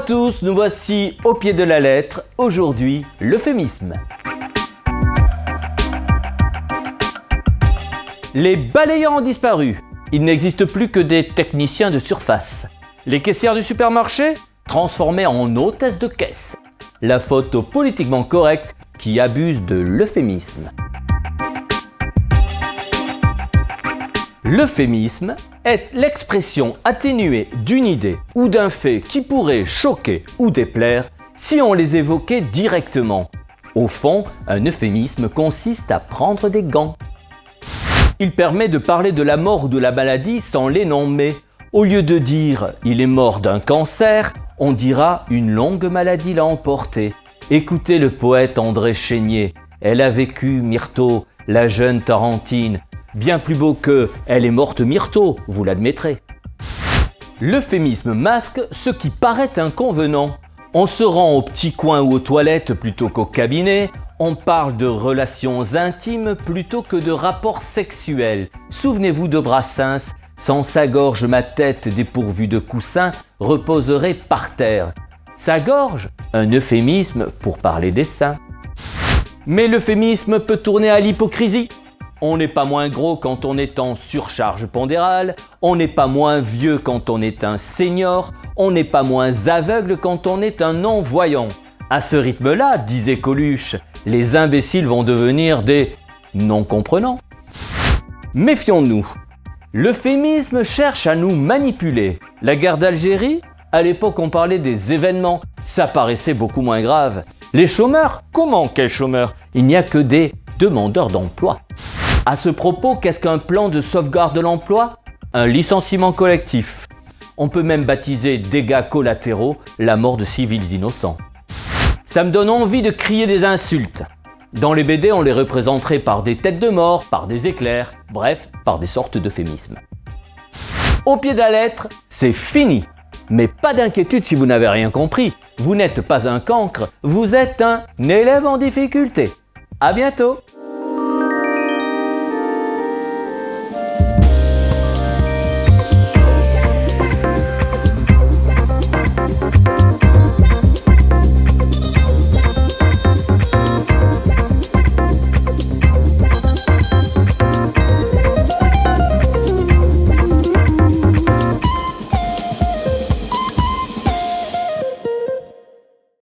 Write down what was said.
tous, nous voici au pied de la lettre. Aujourd'hui, l'euphémisme. Les balayants ont disparu. Il n'existe plus que des techniciens de surface. Les caissières du supermarché, transformées en hôtesses de caisse. La photo politiquement correcte qui abuse de l'euphémisme. L'euphémisme est l'expression atténuée d'une idée ou d'un fait qui pourrait choquer ou déplaire si on les évoquait directement. Au fond, un euphémisme consiste à prendre des gants. Il permet de parler de la mort ou de la maladie sans les nommer. Au lieu de dire « il est mort d'un cancer », on dira « une longue maladie l'a emporté ». Écoutez le poète André Chénier. Elle a vécu, Myrto, la jeune Tarentine. Bien plus beau que « elle est morte Myrto », vous l'admettrez. L'euphémisme masque ce qui paraît inconvenant. On se rend au petit coin ou aux toilettes plutôt qu'au cabinet. On parle de relations intimes plutôt que de rapports sexuels. Souvenez-vous de Brassens. Sans sa gorge, ma tête dépourvue de coussin reposerait par terre. Sa gorge, un euphémisme pour parler des seins. Mais l'euphémisme peut tourner à l'hypocrisie. On n'est pas moins gros quand on est en surcharge pondérale, on n'est pas moins vieux quand on est un senior, on n'est pas moins aveugle quand on est un non-voyant. À ce rythme-là, disait Coluche, les imbéciles vont devenir des non-comprenants. Méfions-nous. L'euphémisme cherche à nous manipuler. La guerre d'Algérie, à l'époque on parlait des événements, ça paraissait beaucoup moins grave. Les chômeurs, comment quels chômeurs? Il n'y a que des demandeurs d'emploi. À ce propos, qu'est-ce qu'un plan de sauvegarde de l'emploi? Un licenciement collectif. On peut même baptiser dégâts collatéraux la mort de civils innocents. Ça me donne envie de crier des insultes. Dans les BD, on les représenterait par des têtes de mort, par des éclairs, bref, par des sortes d'euphémismes. Au pied de la lettre, c'est fini. Mais pas d'inquiétude si vous n'avez rien compris. Vous n'êtes pas un cancre, vous êtes un élève en difficulté. À bientôt!